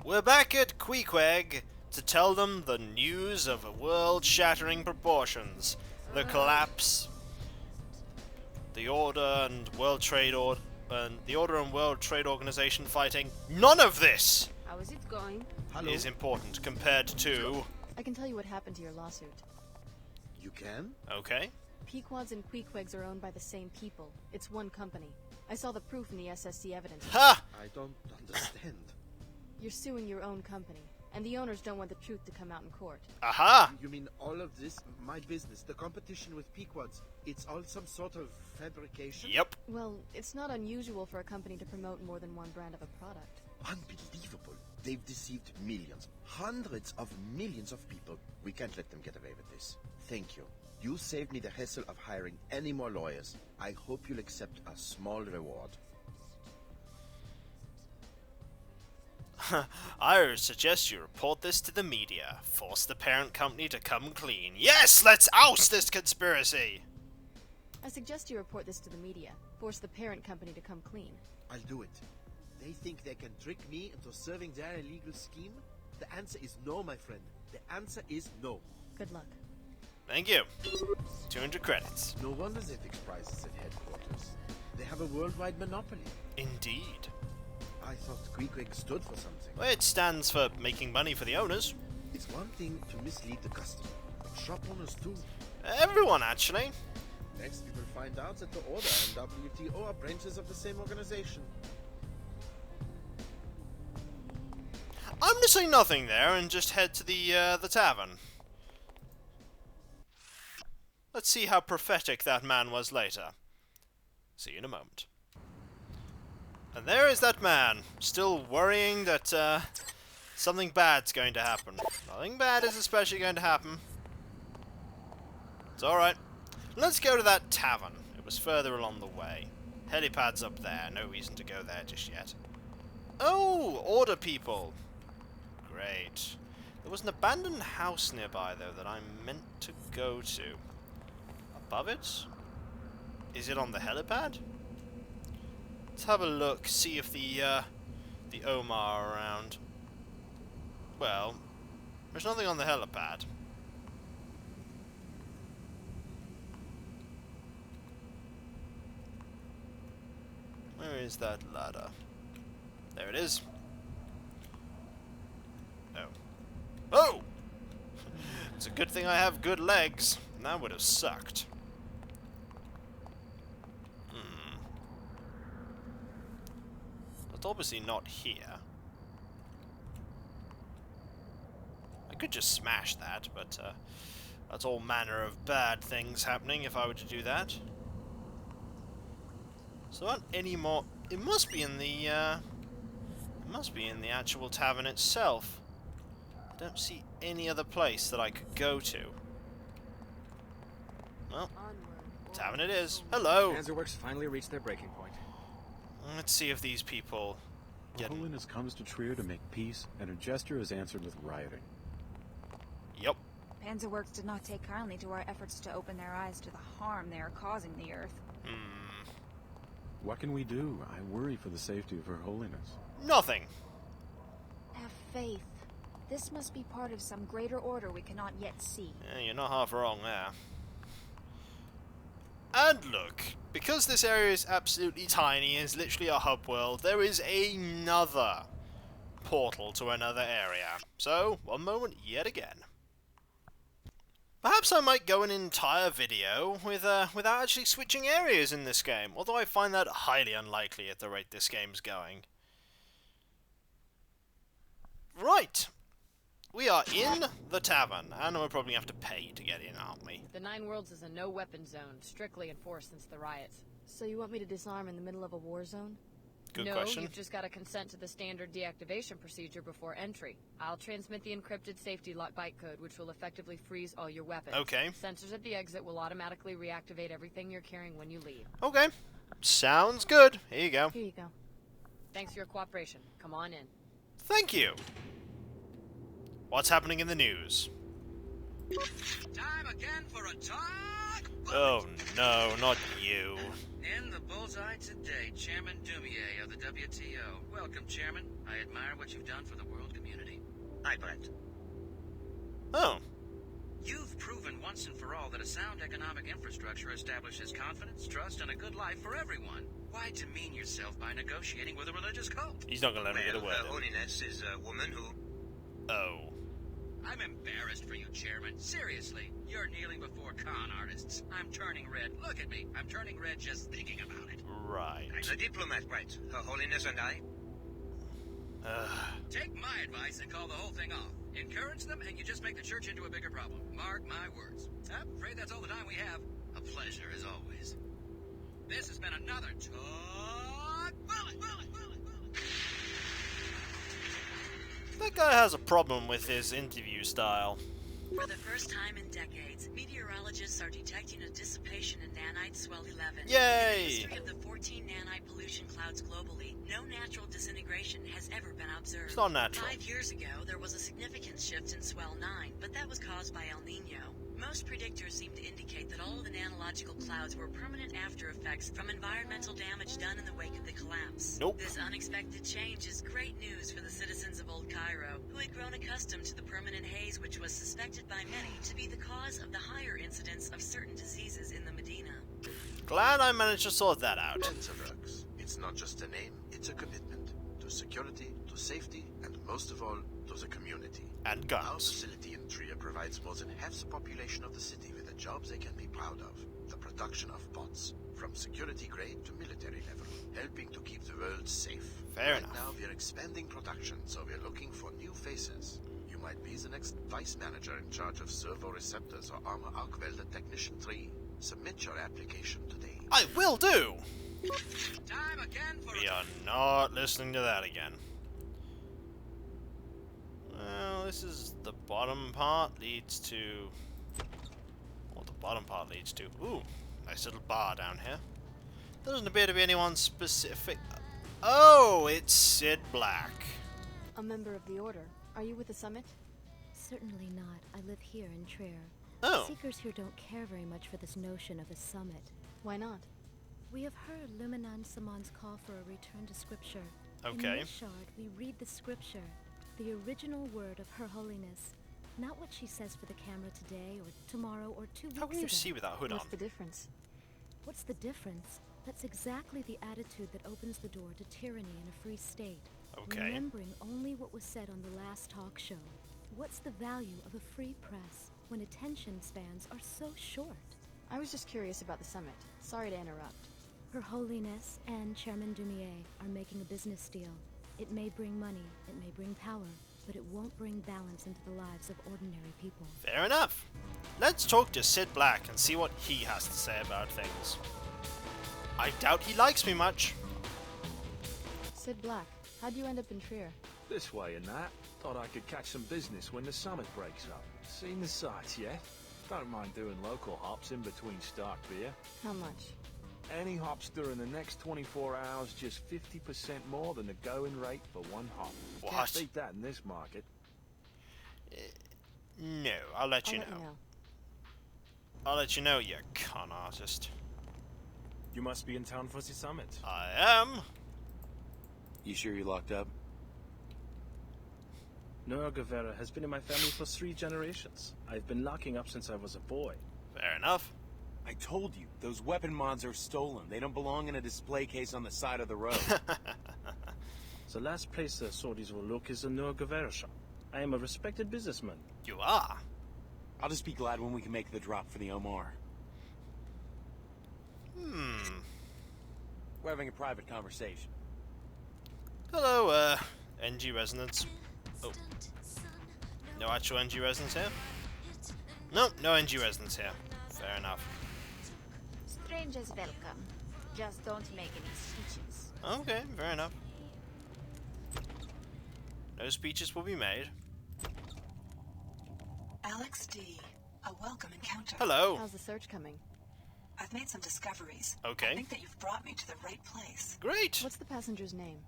We're back at Queequeg to tell them the news of world-shattering proportions. The collapse, the Order and World Trade Organization fighting. None of this How is it going? is important compared to... I can tell you what happened to your lawsuit. You can? Okay. Pequods and Queequegs are owned by the same people. It's one company. I saw the proof in the SSC evidence. Ha! I don't understand. You're suing your own company, and the owners don't want the truth to come out in court. Aha! You mean all of this, my business, the competition with Pequods, it's all some sort of fabrication? Yep. Well, it's not unusual for a company to promote more than one brand of a product. Unbelievable. They've deceived millions, hundreds of millions of people. We can't let them get away with this. Thank you. You saved me the hassle of hiring any more lawyers. I hope you'll accept a small reward. I suggest you report this to the media. Force the parent company to come clean. Yes, let's oust this conspiracy! I suggest you report this to the media. Force the parent company to come clean. I'll do it. They think they can trick me into serving their illegal scheme? The answer is no, my friend. The answer is no. Good luck. Thank you. 200 credits. No wonder they fix prices at headquarters. They have a worldwide monopoly. Indeed. I thought Queequeg stood for something. Well, it stands for making money for the owners. It's one thing to mislead the customer, but shop owners too. Everyone, actually. Next, we will find out that the Order and WTO are branches of the same organization. I'm gonna say nothing there and just head to the tavern. Let's see how prophetic that man was later. See you in a moment. And there is that man, still worrying that something bad's going to happen. Nothing bad is especially going to happen. It's alright. Let's go to that tavern. It was further along the way. Helipad's up there, no reason to go there just yet. Oh, Order people. Great. There was an abandoned house nearby, though, that I meant to go to. Above it? Is it on the helipad? Let's have a look, see if the Omar are around. Well, there's nothing on the helipad. Where is that ladder? There it is. Oh. Oh! It's a good thing I have good legs. That would have sucked. It's obviously not here. I could just smash that, but that's all manner of bad things happening if I were to do that. So not any more. It must be in the. It must be in the actual tavern itself. I don't see any other place that I could go to. Well, tavern it is. Hello. Panzerworks finally reached their breaking point. Let's see if these people Her Holiness comes to Trier to make peace, and her gesture is answered with rioting. Yep. Panzerworks did not take kindly to our efforts to open their eyes to the harm they are causing the Earth. What can we do? I worry for the safety of Her Holiness. Nothing. Have faith. This must be part of some greater order we cannot yet see. Yeah, you're not half wrong there. And look, because this area is absolutely tiny, is literally a hub world, there is another portal to another area. So, one moment yet again. Perhaps I might go an entire video without actually switching areas in this game, although I find that highly unlikely at the rate this game's going. Right. We are in the tavern, and we'll probably have to pay to get in, aren't we? The Nine Worlds is a no-weapon zone, strictly enforced since the riots. So you want me to disarm in the middle of a war zone? Good no, question. You've just got to consent to the standard deactivation procedure before entry. I'll transmit the encrypted safety lock bytecode, which will effectively freeze all your weapons. Okay. Sensors at the exit will automatically reactivate everything you're carrying when you leave. Okay. Sounds good. Here you go. Here you go. Thanks for your cooperation. Come on in. Thank you. What's happening in the news? Time again for a talk. Oh no, not you. In the bullseye today, Chairman Dumier of the WTO. Welcome, Chairman. I admire what you've done for the world Hi, Brett. Oh. You've proven once and for all that a sound economic infrastructure establishes confidence, trust, and a good life for everyone. Why demean yourself by negotiating with a religious cult? He's not gonna let me get a word Her in. Holiness is a woman who... Oh. I'm embarrassed for you, Chairman. Seriously, you're kneeling before con artists. I'm turning red. Look at me. I'm turning red just thinking about it. Right. I'm a diplomat, Brett. Her Holiness and I... Take my advice and call the whole thing off. Encourage them, and you just make the church into a bigger problem. Mark my words. I'm afraid that's all the time we have. A pleasure, as always. This has been another Talk Bullet. That guy has a problem with his interview style. For the first time in decades, meteorologists are detecting a dissipation in nanite swell 11. Yay! In the history of the 14 nanite pollution clouds globally, no natural disintegration has ever been observed. It's not natural. 5 years ago, there was a significant shift in swell 9, but that was caused by El Nino. Most predictors seem to indicate that all of the nanological clouds were permanent after effects from environmental damage done in the wake of the collapse. Nope. This unexpected change is great news for the citizens of Old Cairo, who had grown accustomed to the permanent haze which was suspected by many to be the cause of the higher incidence of certain diseases in the Medina. Glad I managed to sort that out. Works. It's not just a name, it's a commitment. To security, to safety, and most of all, to the community. And Our guns. facility in Trier provides more than half the population of the city with the jobs they can be proud of. The production of bots, from security grade to military level, helping to keep the world safe. Fair Right enough. now we're expanding production, so we're looking for new faces. You might be the next vice manager in charge of servo receptors or armor arc welder technician 3. Submit your application today. I will do! Time again for We are not listening to that again. Well, this is the bottom part leads to... What the bottom part leads to. Ooh, nice little bar down here. Doesn't appear to be anyone specific. Oh, it's Sid Black. A member of the Order. Are you with the Summit? Certainly not. I live here in Trier. Oh. Seekers here don't care very much for this notion of a summit. Why not? We have heard Luminan Saman's call for a return to scripture. Okay. In this shard, we read the scripture, the original word of Her Holiness, not what she says for the camera today or tomorrow or 2 weeks How can you ago. see with that hood on? What's the difference? What's the difference? That's exactly the attitude that opens the door to tyranny in a free state. Okay. Remembering only what was said on the last talk show. What's the value of a free press when attention spans are so short? I was just curious about the Summit. Sorry to interrupt. Her Holiness and Chairman Dumier are making a business deal. It may bring money, it may bring power, but it won't bring balance into the lives of ordinary people. Fair enough. Let's talk to Sid Black and see what he has to say about things. I doubt he likes me much. Sid Black, how'd you end up in Trier? This way and that. Thought I could catch some business when the summit breaks up. Seen the sights yet? Don't mind doing local hops in between stock beer. How much? Any hops during the next 24 hours, just 50% more than the going rate for one hop. What? Can't beat that in this market. No, I'll let you I'll let know. you know. I'll let you know, you con artist. You must be in town for the summit. I am. You sure you're locked up? Noah Guevara has been in my family for 3 generations. I've been locking up since I was a boy. Fair enough. I told you, those weapon mods are stolen. They don't belong in a display case on the side of the road. The last place the sorties will look is the Noah Guevara shop. I am a respected businessman. You are. I'll just be glad when we can make the drop for the Omar. We're having a private conversation. Hello, NG residents. Oh. No actual NG residents here? Nope, no NG residents here. Fair enough. Strangers welcome. Just don't make any speeches. Okay, fair enough. No speeches will be made. Alex D. A welcome encounter. Hello. How's the search coming? I've made some discoveries. Okay. I think that you've brought me to the right place. Great. What's the passenger's name?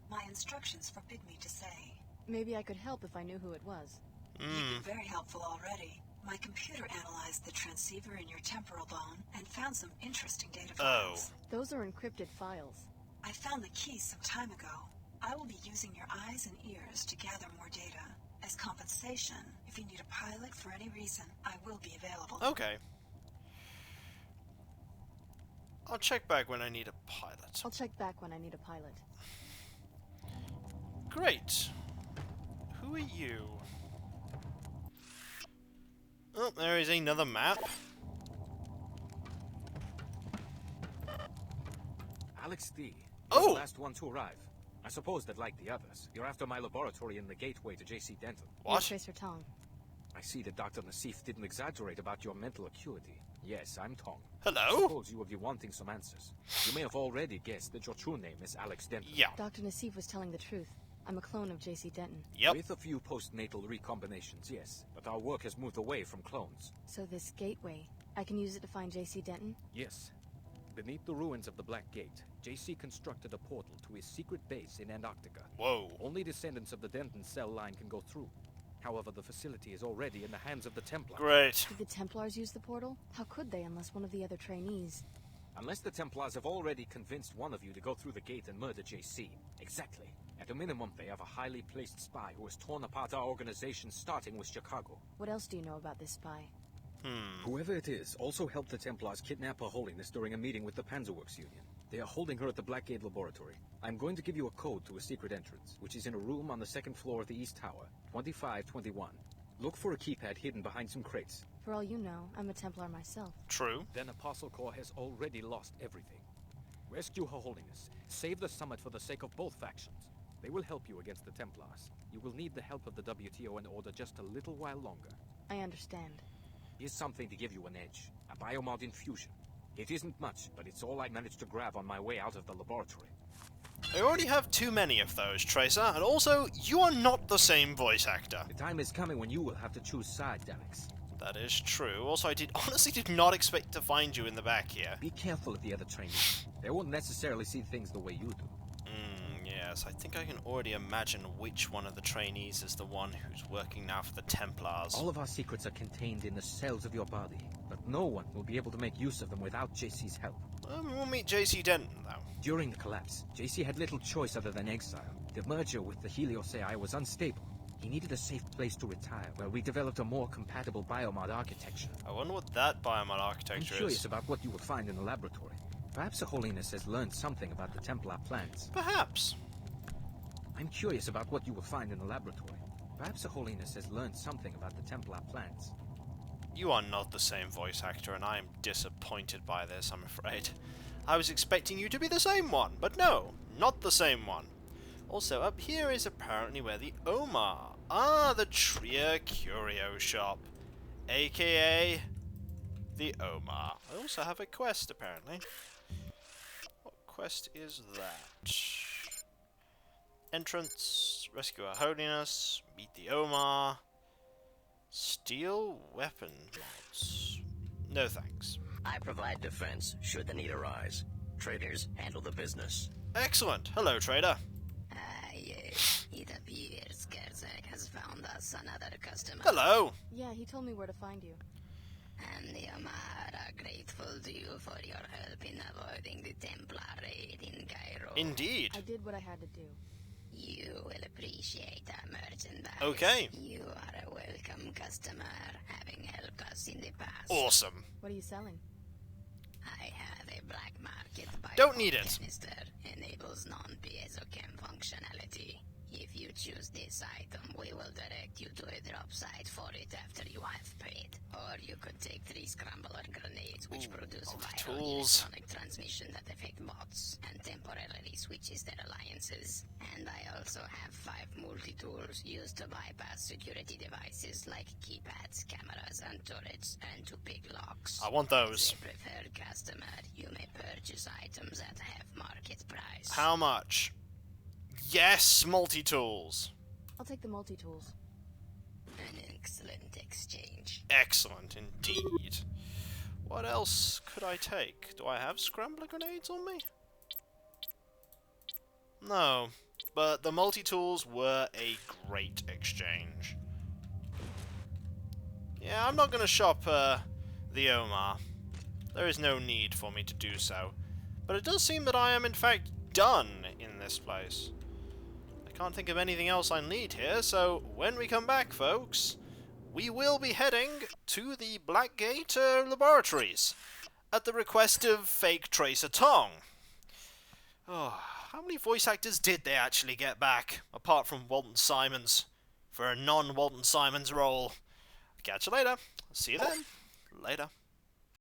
My instructions forbid me to say. Maybe I could help if I knew who it was. You've been very helpful already. My computer analyzed the transceiver in your temporal bone and found some interesting data files. Those are encrypted files. I found the keys some time ago. I will be using your eyes and ears to gather more data. As compensation, if you need a pilot for any reason, I will be available. Okay. I'll check back when I need a pilot. I'll check back when I need a pilot. Great. Who are you? Oh, there is another map. Alex D. Oh! You're the last one to arrive. I suppose that, like the others, you're after my laboratory in the gateway to JC Denton. What? Tracer Tong. I see that Dr. Nassif didn't exaggerate about your mental acuity. Yes, I'm Tong. Hello? I suppose you will be wanting some answers. You may have already guessed that your true name is Alex Denton. Yeah. Dr. Nassif was telling the truth. I'm a clone of JC Denton. Yep. With a few postnatal recombinations, yes. But our work has moved away from clones. So this gateway, I can use it to find JC Denton? Yes. Beneath the ruins of the Black Gate, JC constructed a portal to his secret base in Antarctica. Whoa. Only descendants of the Denton cell line can go through. However, the facility is already in the hands of the Templars. Great. Did the Templars use the portal? How could they unless one of the other trainees? Unless the Templars have already convinced one of you to go through the gate and murder JC. Exactly. At a minimum, they have a highly placed spy who has torn apart our organization, starting with Chicago. What else do you know about this spy? Whoever it is also helped the Templars kidnap Her Holiness during a meeting with the Panzerworks Union. They are holding her at the Blackgate Laboratory. I'm going to give you a code to a secret entrance, which is in a room on the second floor of the East Tower, 2521. Look for a keypad hidden behind some crates. For all you know, I'm a Templar myself. True. Then Apostle Corps has already lost everything. Rescue Her Holiness. Save the summit for the sake of both factions. They will help you against the Templars. You will need the help of the WTO in order just a little while longer. I understand. Here's something to give you an edge. A biomod infusion. It isn't much, but it's all I managed to grab on my way out of the laboratory. I already have too many of those, Tracer, and also, you are not the same voice actor. The time is coming when you will have to choose sides, Alex. That is true. Also, I honestly did not expect to find you in the back here. Be careful of the other trainees. They won't necessarily see things the way you do. Yes, I think I can already imagine which one of the trainees is the one who's working now for the Templars. All of our secrets are contained in the cells of your body, but no one will be able to make use of them without JC's help. We'll meet JC Denton, though. During the collapse, JC had little choice other than exile. The merger with the Helios AI was unstable. He needed a safe place to retire, where we developed a more compatible biomod architecture. I wonder what that biomod architecture I'm curious is. about what you will find in the laboratory. Perhaps Her Holiness has learned something about the Templar plans. Perhaps. I'm curious about what you will find in the laboratory. Perhaps Her Holiness has learned something about the Templar plans. You are not the same voice actor, and I am disappointed by this, I'm afraid. I was expecting you to be the same one, but no, not the same one. Also, up here is apparently where the Omar... the Trier Curio Shop. A.K.A. the Omar. I also have a quest, apparently. What quest is that? Entrance, rescue Her Holiness, meet the Omar, steal weapon mods. No thanks. I provide defense should the need arise. Traders handle the business. Excellent. Hello, trader. Yes. It appears Kerzak has found us another customer. Hello. Yeah, he told me where to find you. And the Omar are grateful to you for your help in avoiding the Templar raid in Cairo. Indeed. I did what I had to do. You will appreciate our merchandise. Okay. You are a welcome customer, having helped us in the past. Awesome. What are you selling? I have a black market Don't need it. canister. Enables non-piezochem functionality. If you choose this item, we will direct you to a drop site for it after you have paid. Or you could take 3 scrambler grenades, which produce viral electronic transmission that affect bots and temporarily switches their alliances. And I also have 5 multi-tools used to bypass security devices like keypads, cameras, and turrets, and to pick locks. I want those. As a preferred customer, you may purchase items at half market price. How much? Yes, multi-tools. I'll take the multi-tools. An excellent exchange. Excellent indeed. What else could I take? Do I have scrambler grenades on me? No, but the multi-tools were a great exchange. Yeah, I'm not going to shop the Omar. There is no need for me to do so. But it does seem that I am in fact done in this place. I Can't think of anything else I need here, so when we come back, folks, we will be heading to the Blackgate laboratories at the request of fake Tracer Tong. Oh, how many voice actors did they actually get back, apart from Walton Simons, for a non-Walton Simons role? Catch you later. See you then. Later.